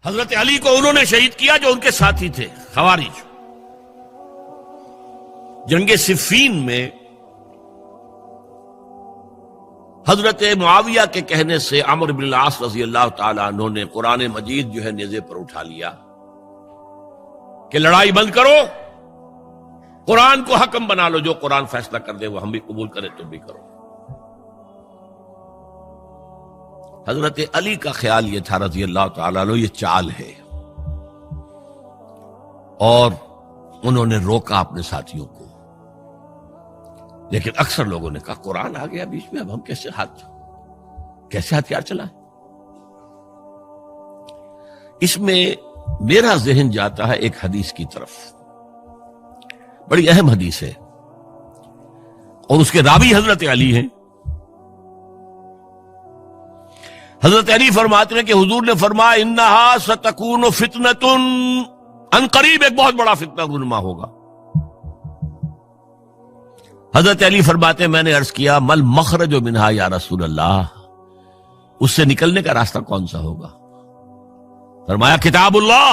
حضرت علی کو انہوں نے شہید کیا جو ان کے ساتھی تھے، خوارج۔ جنگ صفین میں حضرت معاویہ کے کہنے سے عمرو بن العاص رضی اللہ تعالیٰ عنہ نے قرآن مجید جو ہے نیزے پر اٹھا لیا کہ لڑائی بند کرو، قرآن کو حکم بنا لو، جو قرآن فیصلہ کر دے وہ ہم بھی قبول کریں، تم بھی کرو۔ حضرت علی کا خیال یہ تھا رضی اللہ تعالیٰ عنہ یہ چال ہے، اور انہوں نے روکا اپنے ساتھیوں کو، لیکن اکثر لوگوں نے کہا قرآن آ گیا بیچ میں، اب ہم کیسے ہتھیار چلائیں؟ اس میں میرا ذہن جاتا ہے ایک حدیث کی طرف، بڑی اہم حدیث ہے، اور اس کے راوی حضرت علی ہیں۔ حضرت علی فرماتے ہیں کہ حضور نے فرمایا انہا ستکون فتنۃ، ان قریب ایک بہت بڑا فتنہ رونما ہوگا۔ حضرت علی فرماتے ہیں میں نے عرض کیا مل مخرج منہا یا رسول اللہ، اس سے نکلنے کا راستہ کون سا ہوگا؟ فرمایا کتاب اللہ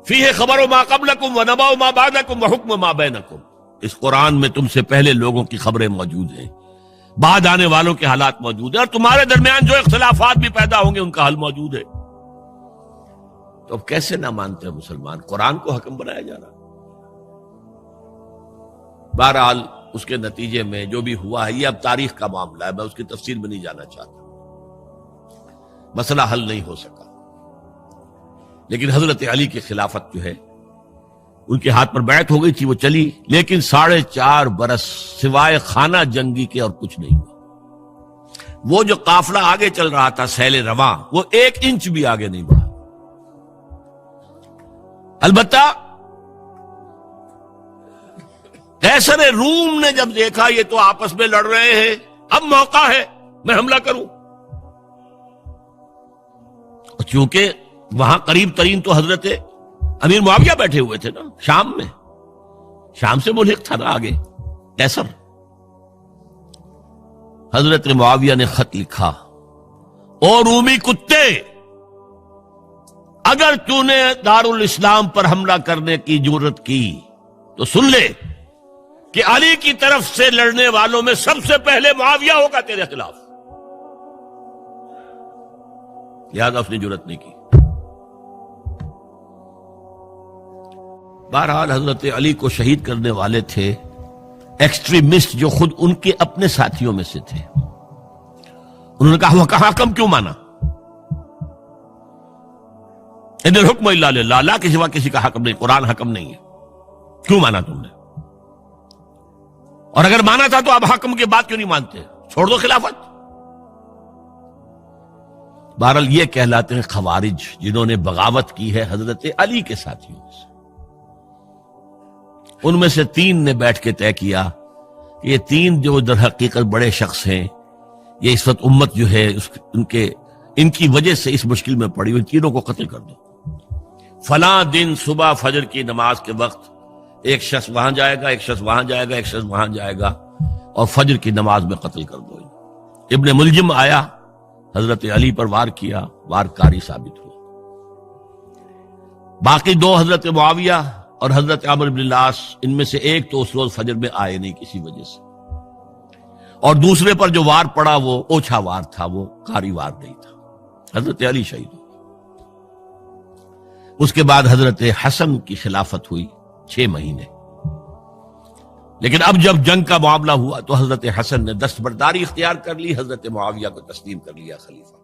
فیہ خبر ما قبلکم ونبأ ما بعدکم وحکم ما بینکم، اس قرآن میں تم سے پہلے لوگوں کی خبریں موجود ہیں، بعد آنے والوں کے حالات موجود ہیں، اور تمہارے درمیان جو اختلافات بھی پیدا ہوں گے ان کا حل موجود ہے۔ تو اب کیسے نہ مانتے ہیں مسلمان؟ قرآن کو حکم بنایا جا رہا۔ بہرحال اس کے نتیجے میں جو بھی ہوا ہے یہ اب تاریخ کا معاملہ ہے، میں اس کی تفصیل میں نہیں جانا چاہتا، مسئلہ حل نہیں ہو سکا۔ لیکن حضرت علی کی خلافت جو ہے ان کے ہاتھ پر بیعت ہو گئی تھی، وہ چلی، لیکن 4.5 برس سوائے خانہ جنگی کے اور کچھ نہیں ہوا۔ وہ جو قافلہ آگے چل رہا تھا سیل رواں، وہ 1 انچ بھی آگے نہیں بڑھا۔ البتہ قیصر روم نے جب دیکھا یہ تو آپس میں لڑ رہے ہیں، اب موقع ہے میں حملہ کروں، اور چونکہ وہاں قریب ترین تو حضرت امیر معاویہ بیٹھے ہوئے تھے نا، شام میں، شام سے ملحق تھا نا آگے قیصر۔ حضرت معاویہ نے خط لکھا، او رومی کتے، اگر تو نے دارالاسلام پر حملہ کرنے کی جرت کی تو سن لے کہ علی کی طرف سے لڑنے والوں میں سب سے پہلے معاویہ ہوگا تیرے خلاف، لہذا اس نے جرت نہیں کی۔ بہرحال حضرت علی کو شہید کرنے والے تھے ایکسٹریمسٹ جو خود ان کے اپنے ساتھیوں میں سے تھے۔ انہوں نے کہا وہ کہاں حکم کیوں مانا؟ ان الحکم الا للہ، اللہ کے سوا کسی کا حکم نہیں، قرآن حکم نہیں ہے، کیوں مانا تم نے؟ اور اگر مانا تھا تو اب حکم کی بات کیوں نہیں مانتے؟ چھوڑ دو خلافت۔ بہرحال یہ کہلاتے ہیں خوارج، جنہوں نے بغاوت کی ہے حضرت علی کے ساتھیوں سے۔ ان میں سے 3 نے بیٹھ کے طے کیا کہ یہ 3 جو در حقیقت بڑے شخص ہیں، یہ اس وقت امت جو ہے ان کی وجہ سے اس مشکل میں پڑی ہوئی، تینوں کو قتل کر دو۔ فلاں دن صبح فجر کی نماز کے وقت ایک شخص وہاں جائے گا، ایک شخص وہاں جائے گا، ایک شخص وہاں جائے گا، اور فجر کی نماز میں قتل کر دو۔ ابن ملجم آیا، حضرت علی پر وار کیا، وار کاری ثابت ہوا۔ باقی 2 حضرت معاویہ اور حضرت عمرو بن العاص، ان میں سے ایک تو اس روز فجر میں آئے نہیں کسی وجہ سے، اور دوسرے پر جو وار پڑا وہ اوچھا وار تھا، وہ کاری وار نہیں تھا۔ حضرت علی شہید ہوئے۔ اس کے بعد حضرت حسن کی خلافت ہوئی 6 مہینے، لیکن اب جب جنگ کا معاملہ ہوا تو حضرت حسن نے دستبرداری اختیار کر لی، حضرت معاویہ کو تسلیم کر لیا خلیفہ۔